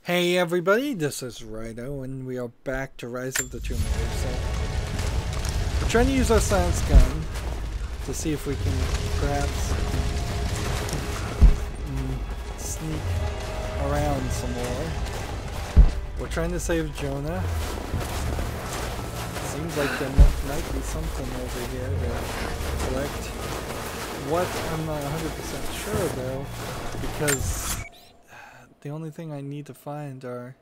Hey everybody, this is Rydo, and we are back to Rise of the Tomb Raider. So, we're trying to use our science gun to see if we can perhaps sneak around some more. We're trying to save Jonah. Seems like there might be something over here to collect. What? I'm not 100% sure though, because the only thing I need to find are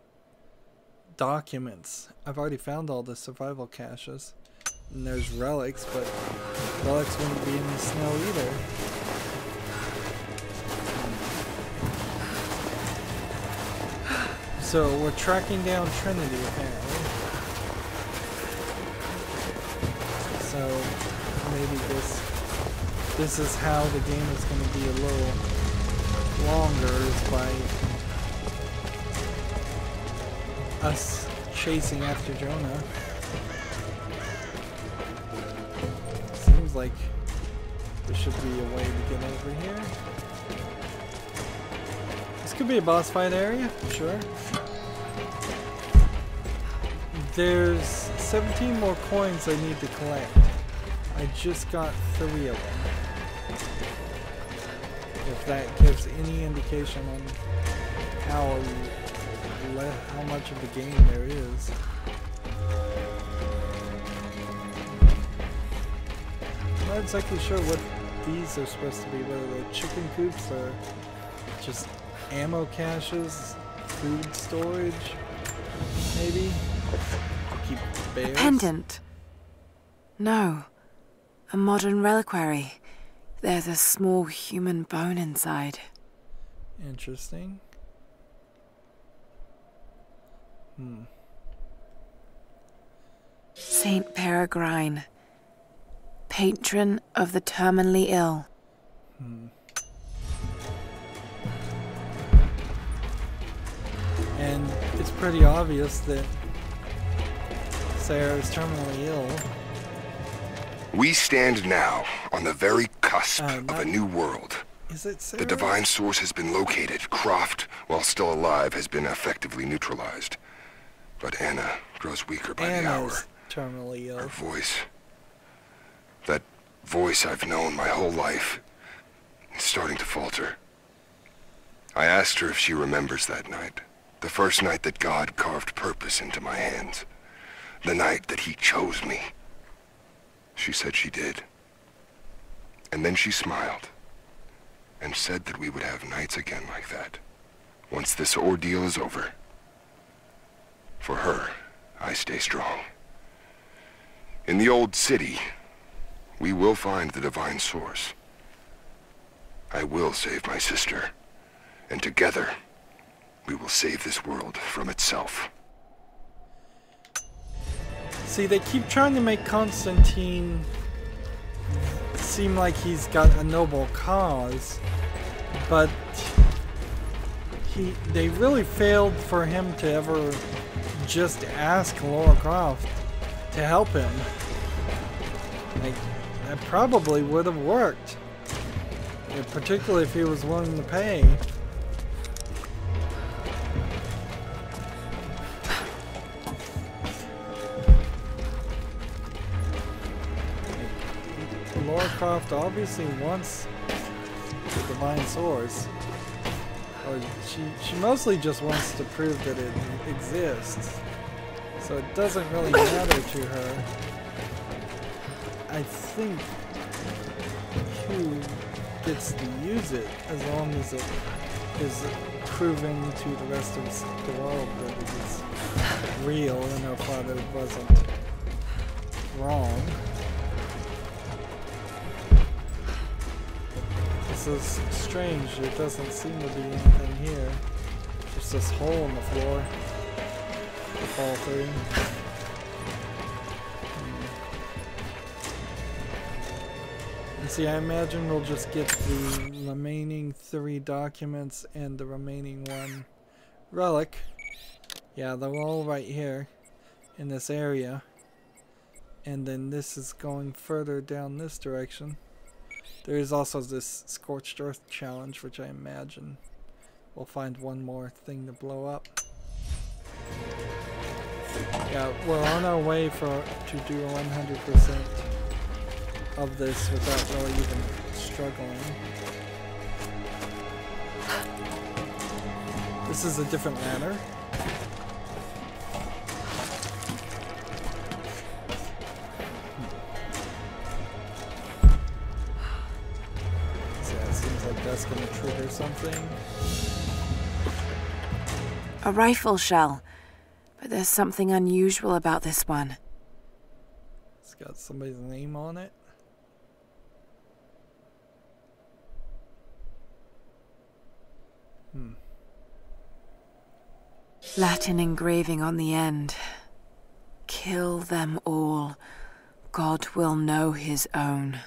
documents. I've already found all the survival caches. And there's relics, but relics wouldn't be in the snow either. So we're tracking down Trinity apparently. So maybe this is how the game is going to be a little longer, is by us chasing after Jonah. Seems like there should be a way to get over here. This could be a boss fight area, sure. There's 17 more coins I need to collect. I just got 3 of them. If that gives any indication on how much of the game there is. I'm not exactly sure what these are supposed to be, whether they're chicken coops or just ammo caches, food storage, maybe? To keep bears? A pendant. No. A modern reliquary. There's a small human bone inside. Interesting. Saint Peregrine, patron of the terminally ill. And it's pretty obvious that Sarah is terminally ill. We stand now on the very cusp of a new world. Is it Sarah? The divine source has been located. Croft, while still alive, has been effectively neutralized. But Anna grows weaker by the hour. Terminally ill. Her voice, that voice I've known my whole life, is starting to falter. I asked her if she remembers that night. The first night that God carved purpose into my hands. The night that he chose me. She said she did. And then she smiled and said that we would have nights again like that, once this ordeal is over. For her, I stay strong. In the old city, we will find the divine source. I will save my sister, and together, we will save this world from itself. See, they keep trying to make Constantine seem like he's got a noble cause, but they really failed for him to ever just ask Lara Croft to help him. Like, that probably would have worked, particularly if he was willing to pay. Lara Croft obviously wants the divine source, or she mostly just wants to prove that it exists, so it doesn't really matter to her. I think Q gets to use it as long as it is proving to the rest of the world that it is real and her father wasn't wrong. This is strange, there doesn't seem to be anything here. Just this hole in the floor to fall through. And see, I imagine we'll just get the remaining 3 documents and the remaining 1 relic. Yeah, they're all right here in this area. And then this is going further down this direction. There is also this Scorched Earth challenge, which I imagine we'll find one more thing to blow up. Yeah, we're on our way to do 100% of this without really even struggling. This is a different ladder. So yeah, it seems like that's going to trigger something. A rifle shell, but there's something unusual about this one. It's got somebody's name on it. Latin engraving on the end. Kill them all. God will know his own.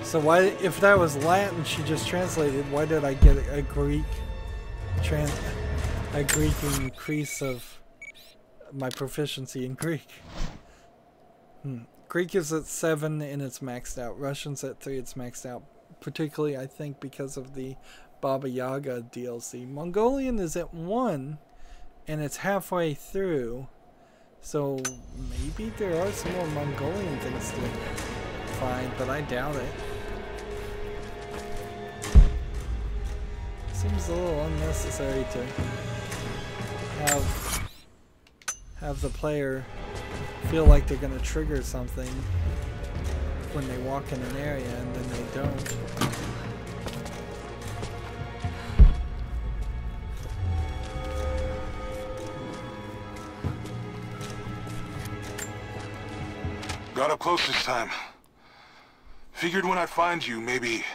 So why, if that was Latin she just translated, why did I get a Greek increase of my proficiency in Greek? Greek is at 7 and it's maxed out. Russian's at 3, it's maxed out. Particularly, I think, because of the Baba Yaga DLC. Mongolian is at 1 and it's halfway through. So maybe there are some more Mongolian things to find, but I doubt it. Seems a little unnecessary to have the player feel like they're going to trigger something when they walk in an area and then they don't. Got up close this time. Figured when I'd find you, maybe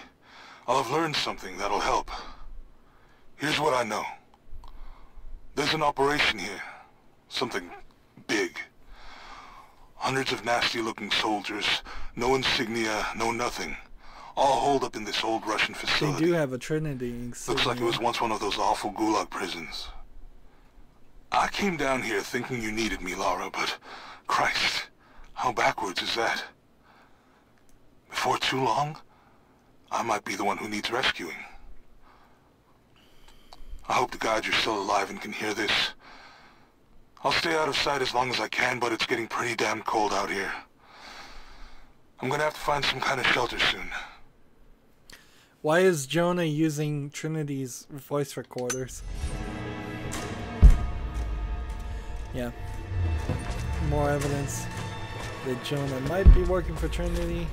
I'll have learned something that'll help. Here's what I know. There's an operation here. Something big. Hundreds of nasty-looking soldiers. No insignia, no nothing. All holed up in this old Russian facility. They do have a Trinity insignia. Looks like it was once one of those awful gulag prisons. I came down here thinking you needed me, Lara, but Christ, how backwards is that? Before too long, I might be the one who needs rescuing. I hope to God you're still alive and can hear this. I'll stay out of sight as long as I can, but it's getting pretty damn cold out here. I'm gonna have to find some kind of shelter soon. Why is Jonah using Trinity's voice recorders? Yeah. More evidence that Jonah might be working for Trinity.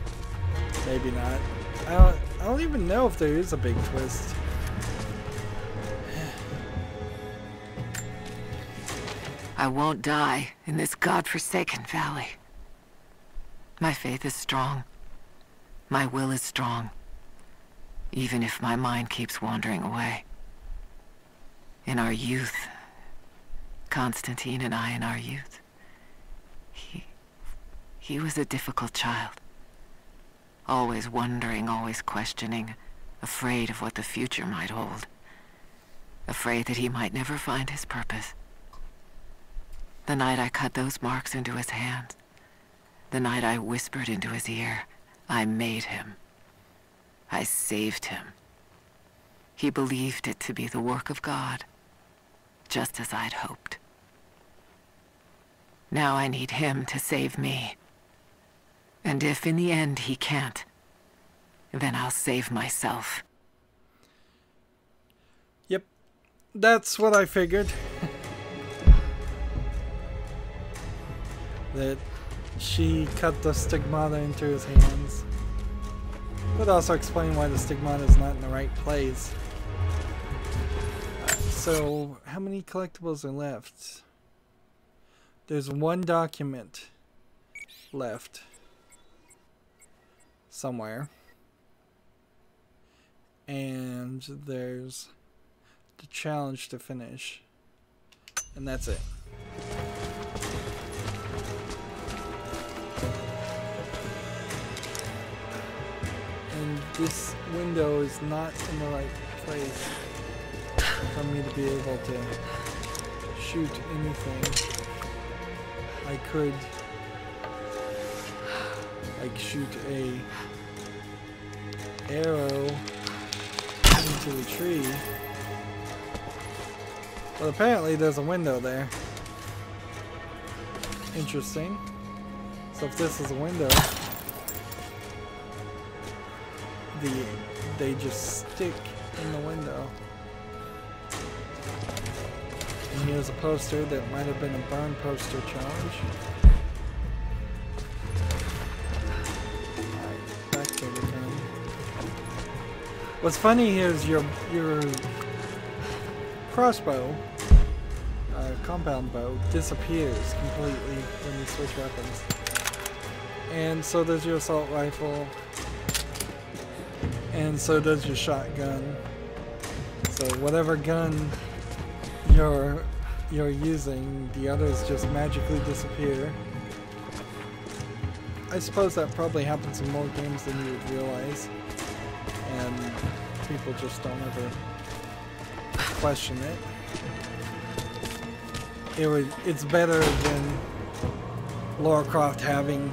Maybe not. I don't even know if there is a big twist. I won't die in this godforsaken valley. My faith is strong. My will is strong. Even if my mind keeps wandering away. In our youth, Constantine and I in our youth, he was a difficult child. Always wondering, always questioning, afraid of what the future might hold. Afraid that he might never find his purpose. The night I cut those marks into his hands, the night I whispered into his ear, I made him. I saved him. He believed it to be the work of God, just as I'd hoped. Now I need him to save me. And if in the end he can't, then I'll save myself. Yep, that's what I figured. That she cut the stigmata into his hands. Would also explain why the stigmata is not in the right place. So, how many collectibles are left? There's one document left. Somewhere. And there's the challenge to finish. And that's it. And this window is not in the right place for me to be able to shoot anything. I could like shoot a arrow into the tree, But apparently there's a window there. Interesting. So if this is a window, they just stick in the window. And here's a poster that might have been a burn poster challenge. Alright, back to the gun. What's funny here is your crossbow, compound bow, disappears completely when you switch weapons. And so does your assault rifle. And so does your shotgun. So whatever gun you're using, the others just magically disappear. I suppose that probably happens in more games than you would realize. And people just don't ever question it. It's better than Lara Croft having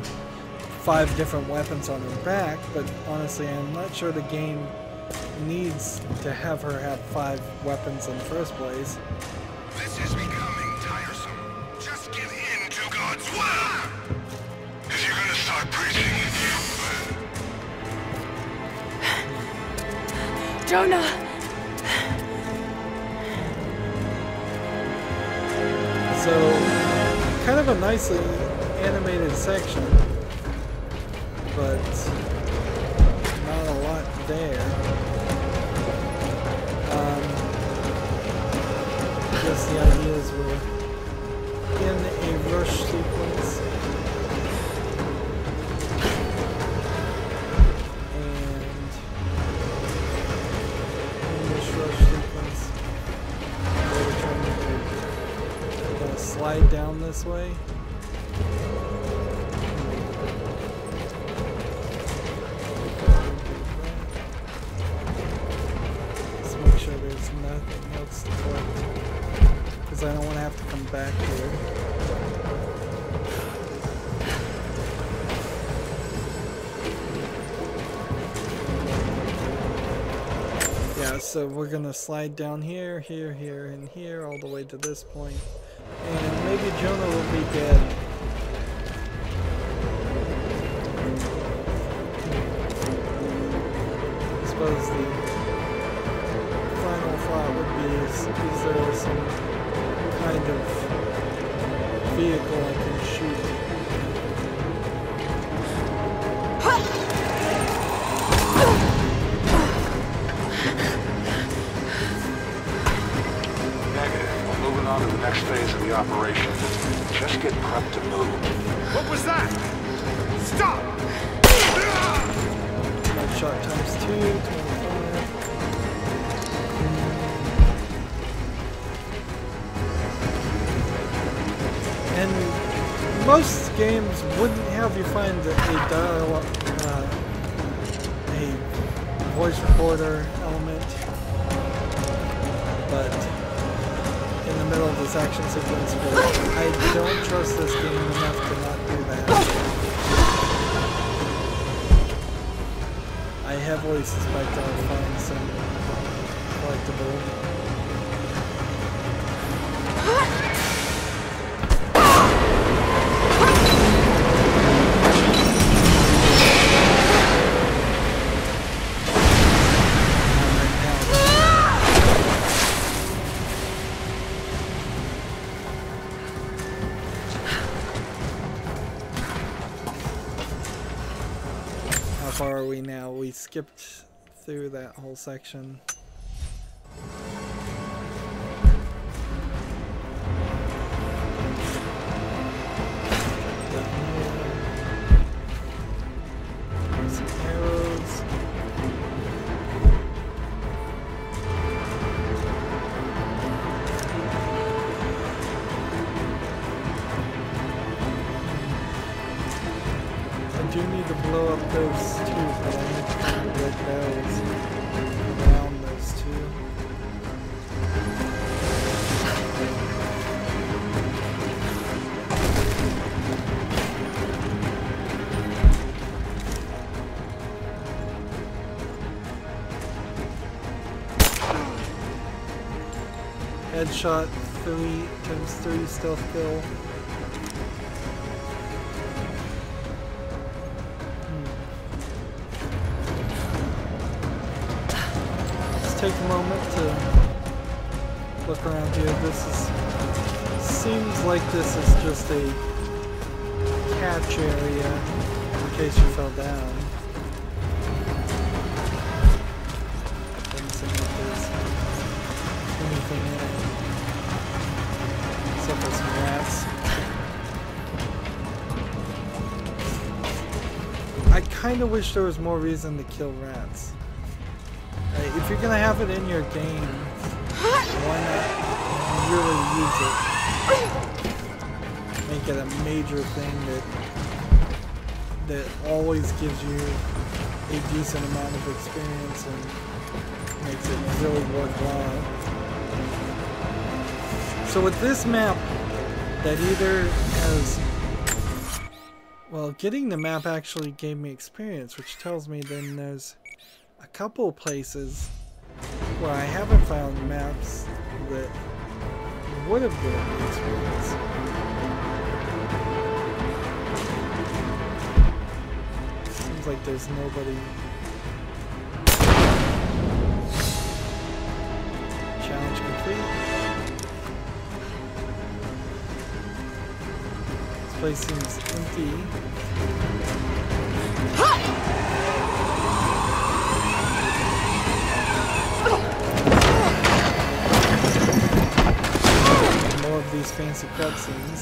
5 different weapons on her back, but honestly I'm not sure the game needs to have her have 5 weapons in the first place. This is becoming tiresome. Just give in to God's will! If you're gonna start preaching, Jonah! So, kind of a nicely animated section, but not a lot there. I guess the idea is we're in a rush sequence. And in this rush sequence, we're gonna slide down this way. Let's make sure there's nothing else to collect, because I don't want to have to come back here. Yeah, so we're gonna slide down here, here, here, and here, all the way to this point. And maybe Jonah will be dead. I suppose the final thought would be, is there some kind of vehicle I can shoot? Moving on to the next phase of the operation. Just get prepped to move. What was that? Stop! Shot times 2, 25. And most games wouldn't have you find a dialogue, a voice recorder element, but in the middle of this action sequence, I don't trust this game enough to not do that. I heavily suspect I'll find some collectible. How far are we now? We skipped through that whole section. Some arrows. I do need to blow up those too, but I need to get those around the Headshot 3x3 stealth kill. Let's take a moment to look around here. Seems like this is just a catch area in case you fell down. Doesn't seem like there's anything in it. Except for some rats. I kind of wish there was more reason to kill rats. If you're gonna have it in your game, why not really use it? Make it a major thing that always gives you a decent amount of experience and makes it really worthwhile. So with this map, that either has... Well, getting the map actually gave me experience, which tells me then there's a couple places where I haven't found maps that would have given me experience. Seems like there's nobody. Challenge complete. This place seems empty. More of these fancy cutscenes.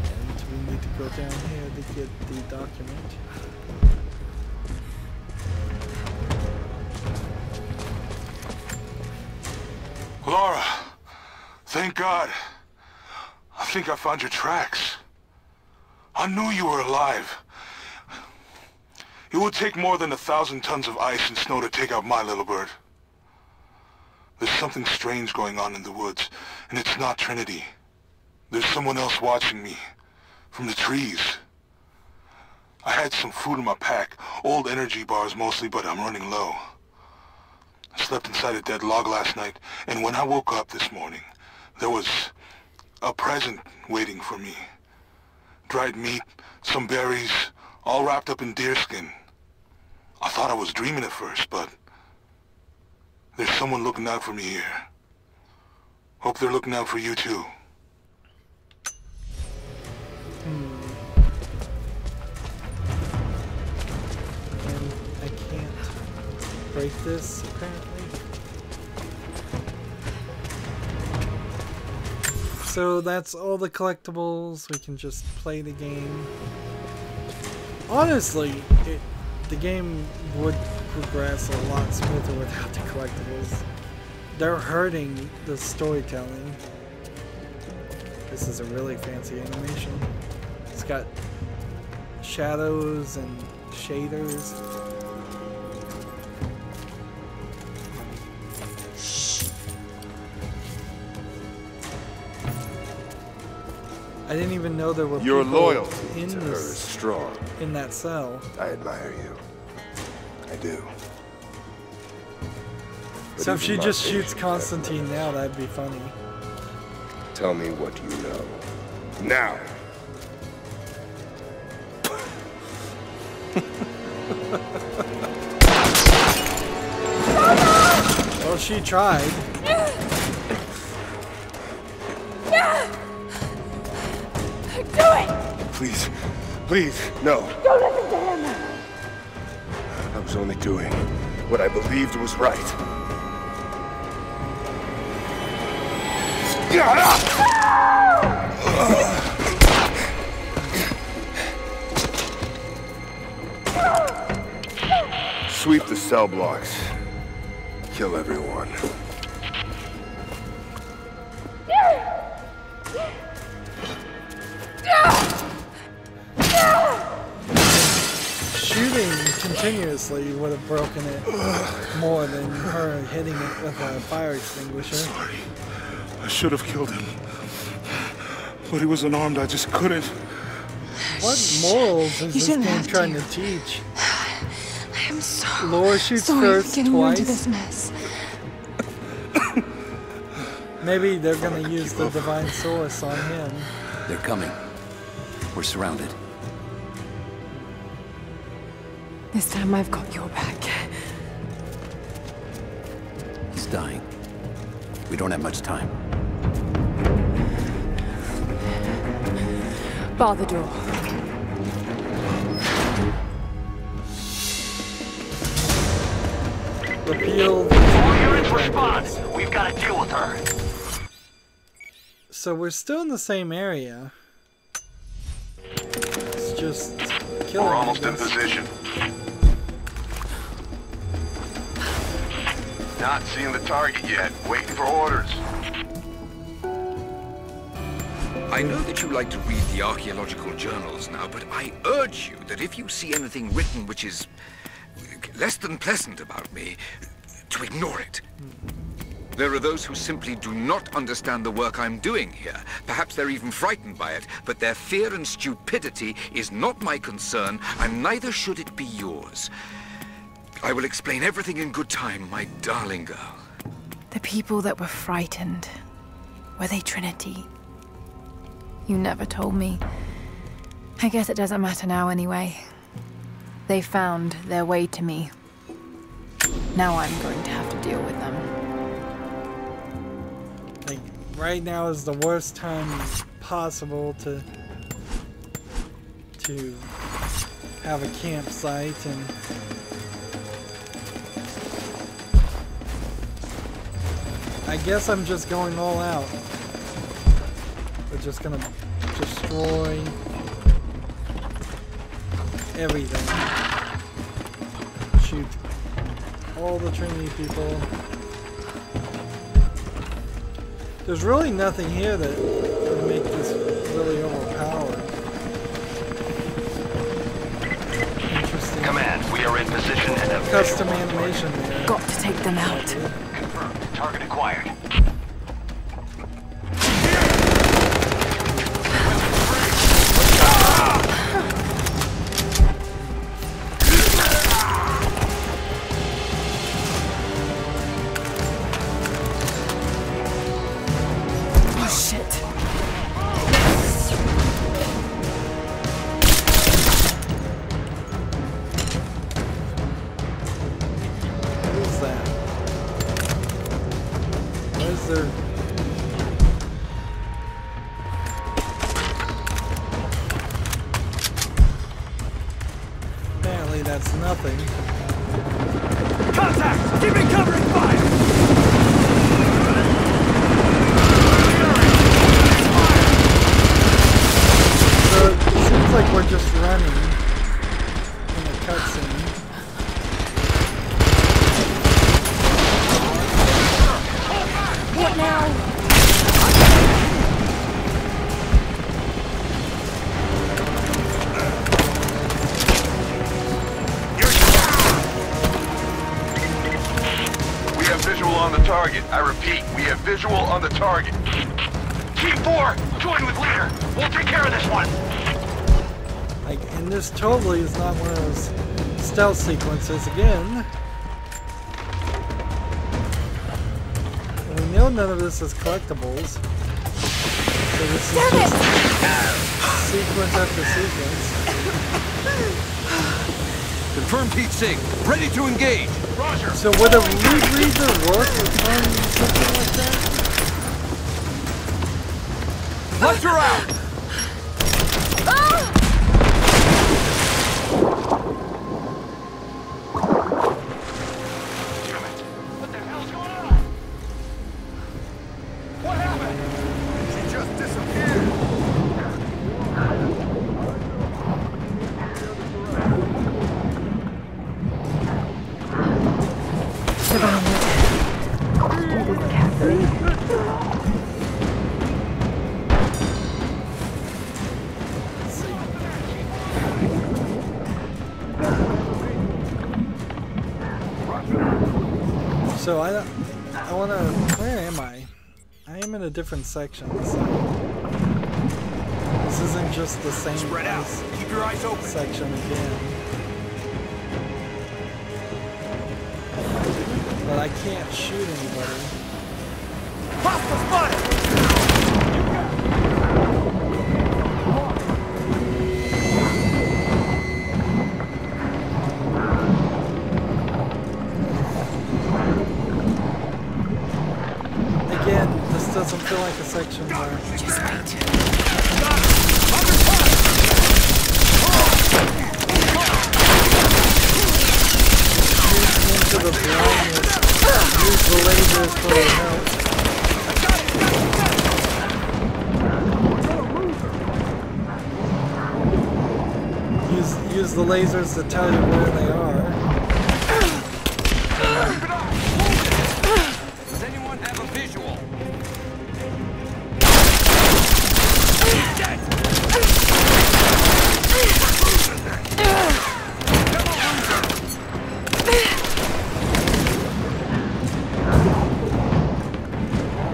And we need to go down here to get the document. Lara, thank God. I think I found your tracks. I knew you were alive. It would take more than 1,000 tons of ice and snow to take out my little bird. There's something strange going on in the woods, and it's not Trinity. There's someone else watching me, from the trees. I had some food in my pack, old energy bars mostly, but I'm running low. I slept inside a dead log last night, and when I woke up this morning, there was a present waiting for me. Dried meat, some berries, all wrapped up in deerskin. I thought I was dreaming at first, but there's someone looking out for me here. Hope they're looking out for you too. And I can't break this, apparently. So that's all the collectibles. We can just play the game. Honestly, the game would progress a lot smoother without the collectibles. They're hurting the storytelling. This is a really fancy animation. It's got shadows and shaders. I didn't even know there were Your people loyalty in to her is strong. In that cell. I admire you. I do. But So if she even just my shoots patient Constantine has now, that'd be funny. Tell me what you know. Now! Well, she tried. Do it! Please, please, no. Don't listen to him! I was only doing what I believed was right. Sweep the cell blocks. Kill everyone. Shooting continuously would have broken it more than her hitting it with a fire extinguisher. Sorry. I should have killed him. But he was unarmed, I just couldn't. What morals is You this shouldn't game have trying to. to teach? I am so Lara shoots sorry first for getting you into twice. this mess. Maybe they're gonna use the divine source on him. They're coming. We're surrounded. This time I've got your back. He's dying. We don't have much time. Bar the door. Repeal the All units respond. We've got to deal with her. So we're still in the same area. It's just killing. We're almost in us. position. Not seeing the target yet. Waiting for orders. I know that you like to read the archaeological journals now, but I urge you that if you see anything written which is less than pleasant about me, to ignore it. There are those who simply do not understand the work I'm doing here. Perhaps they're even frightened by it, but their fear and stupidity is not my concern, and neither should it be yours. I will explain everything in good time, my darling girl. The people that were frightened, were they Trinity? You never told me. I guess it doesn't matter now anyway. They found their way to me. Now I'm going to have to deal with them. Like, right now is the worst time possible to have a campsite and I guess I'm just going all out. We're just gonna destroy everything. Shoot all the Trinity people. There's really nothing here that would make this really overpowered. Interesting. Command, we are in position and have Custom animation there. Got to take them out. confirmed. Target acquired. Apparently that's nothing. Contact! Keep it covering fire! So it seems like we're just running in a cutscene. What now? Visual on the target. I repeat, we have visual on the target. Team 4, join with leader. We'll take care of this one. Like, and this totally is not one of those stealth sequences again. And we know none of this is collectibles. So this is just sequence after sequence. Confirmed heat sink. Ready to engage. Roger. So would a loot reader work on something like that? Lights are out. Damn it. What the hell's going on? What happened? She just disappeared! So I wanna, where am I? I am in a different section, so. This isn't just the same Spread out. Keep your eyes open. section again. But I can't shoot anybody. Hostile spotted! Again, this doesn't feel like a section where... Just wait. Into the blindness. Use the lasers for their help. Use the lasers to tell you where they are. Does anyone have a visual?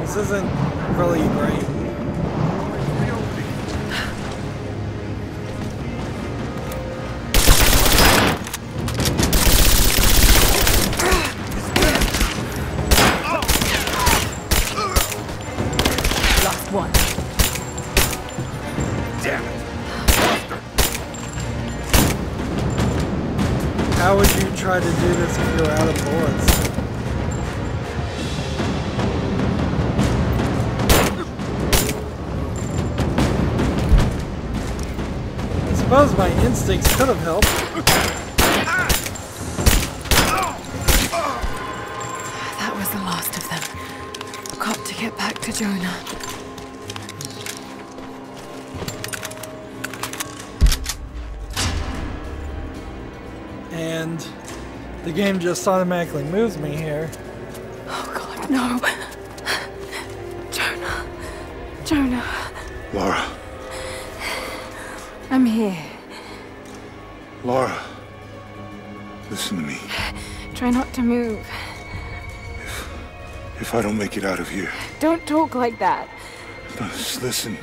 This isn't really great. Last one. Damn it! How would you try to do this if you're out of bullets? I suppose my instincts could have helped. That was the last of them. Got to get back to Jonah. And the game just automatically moves me here. Oh God, no. Jonah. Lara. I'm here. Lara. Listen to me. Try not to move. If I don't make it out of here, Don't talk like that. no, just listen.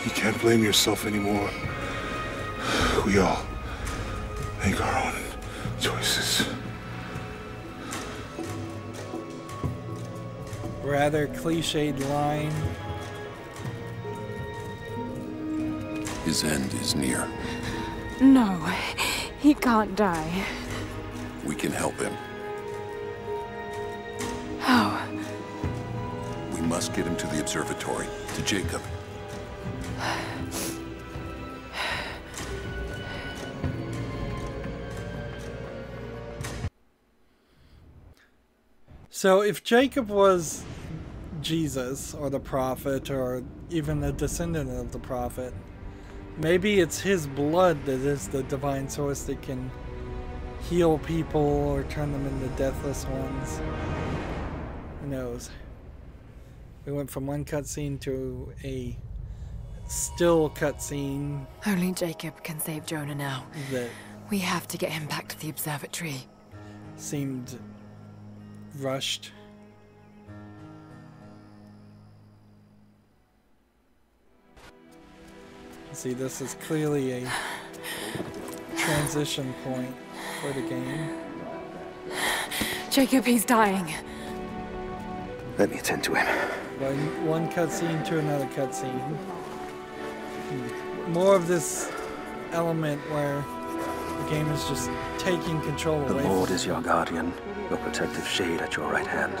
You can't blame yourself anymore. We all make our own choices. Rather cliched line. His end is near. No, he can't die. We can help him. How? We must get him to the observatory, to Jacob. So if Jacob was Jesus, or the prophet, or even a descendant of the prophet, maybe it's his blood that is the divine source that can heal people or turn them into deathless ones. Who knows? We went from one cutscene to a still cutscene. Only Jacob can save Jonah now. That We have to get him back to the observatory. seemed rushed. See, this is clearly a transition point for the game. Jacob, he's dying. Let me attend to him. One cutscene to another cutscene. More of this element where the game is just taking control The away Lord from is your guardian, your protective shade at your right hand.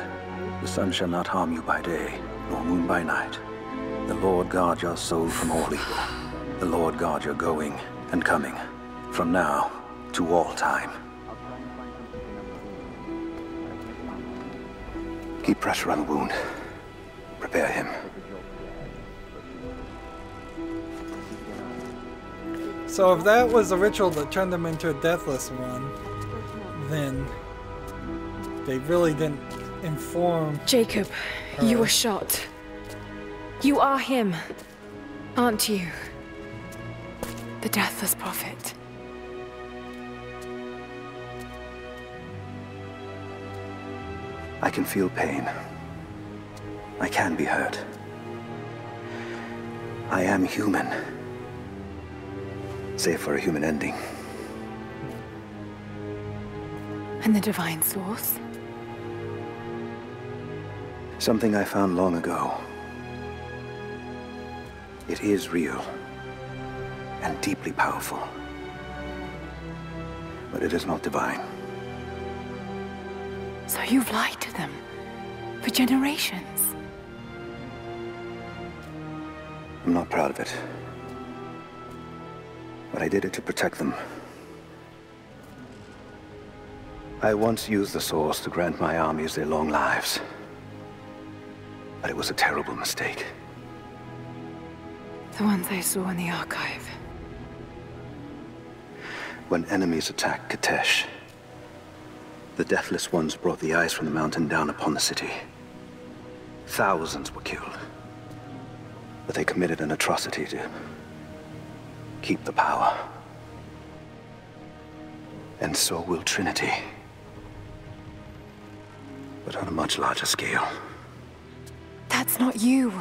The sun shall not harm you by day, nor moon by night. The Lord guard your soul from all evil. The Lord guard your going and coming, from now to all time. Keep pressure on the wound. Prepare him. So if that was a ritual that turned them into a deathless one, then they really didn't inform Jacob, her. you were shot. You are him, aren't you? The deathless prophet. I can feel pain. I can be hurt. I am human. Save for a human ending. And the divine source? Something I found long ago. It is real and deeply powerful. But it is not divine. So you've lied to them for generations. I'm not proud of it. But I did it to protect them. I once used the Source to grant my armies their long lives. But it was a terrible mistake. The ones I saw in the archive. When enemies attacked Kitezh, the Deathless Ones brought the ice from the mountain down upon the city. Thousands were killed. But they committed an atrocity to keep the power. And so will Trinity. But on a much larger scale. That's not you.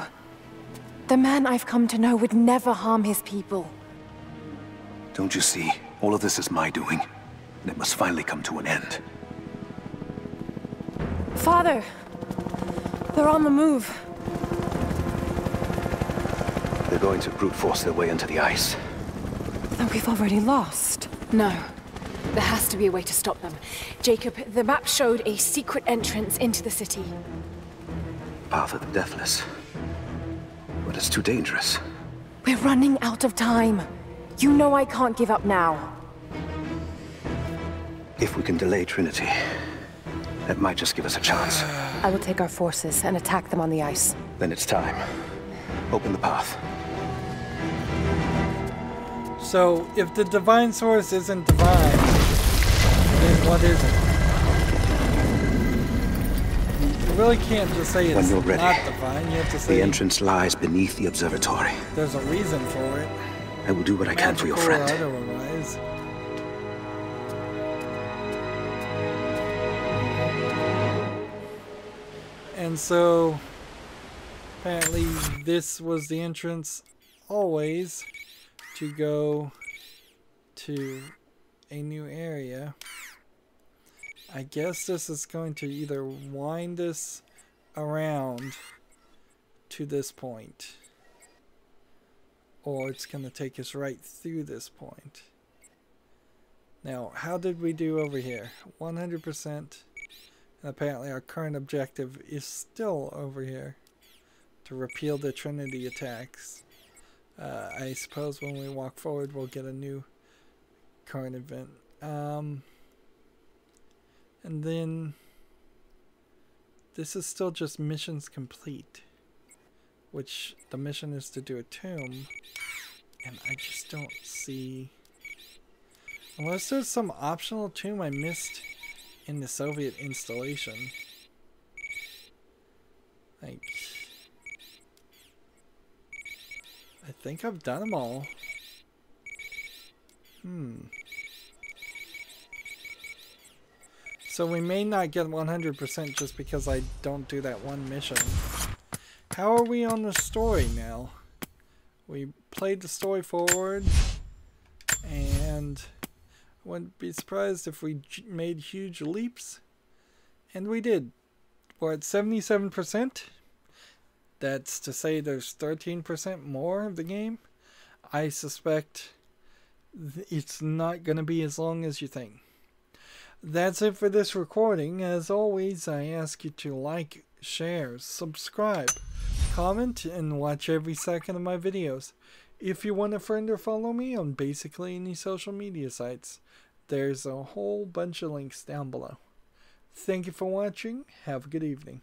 The man I've come to know would never harm his people. Don't you see? All of this is my doing. And it must finally come to an end. Father! They're on the move. They're going to brute force their way into the ice. Then we've already lost. No. There has to be a way to stop them. Jacob, the map showed a secret entrance into the city. Path of the Deathless. But it's too dangerous. We're running out of time. You know I can't give up now. If we can delay Trinity, that might just give us a chance. I will take our forces and attack them on the ice. Then it's time. Open the path. So, if the divine source isn't divine, then what is it? You really can't just say it's When you're ready, not divine. You have to say the entrance lies beneath the observatory. There's a reason for it. I will do what I can for your friend. Magical or otherwise. And so, apparently this was the entrance always to go to a new area. I guess this is going to either wind us around to this point, or it's going to take us right through this point. Now, how did we do over here? 100%. And apparently our current objective is still over here, to repeal the Trinity attacks. I suppose when we walk forward we'll get a new current event. And then this is still just missions complete, which the mission is to do a tomb, and I just don't see, unless there's some optional tomb I missed in the Soviet installation. Like, I think I've done them all. So we may not get 100% just because I don't do that one mission. How are we on the story now? We played the story forward, and I wouldn't be surprised if we made huge leaps. And we did. We're at 77%. That's to say there's 13% more of the game. I suspect it's not going to be as long as you think. That's it for this recording. As always, I ask you to like, share, subscribe, comment, and watch every second of my videos. If you want a friend or follow me on basically any social media sites, there's a whole bunch of links down below. Thank you for watching. Have a good evening.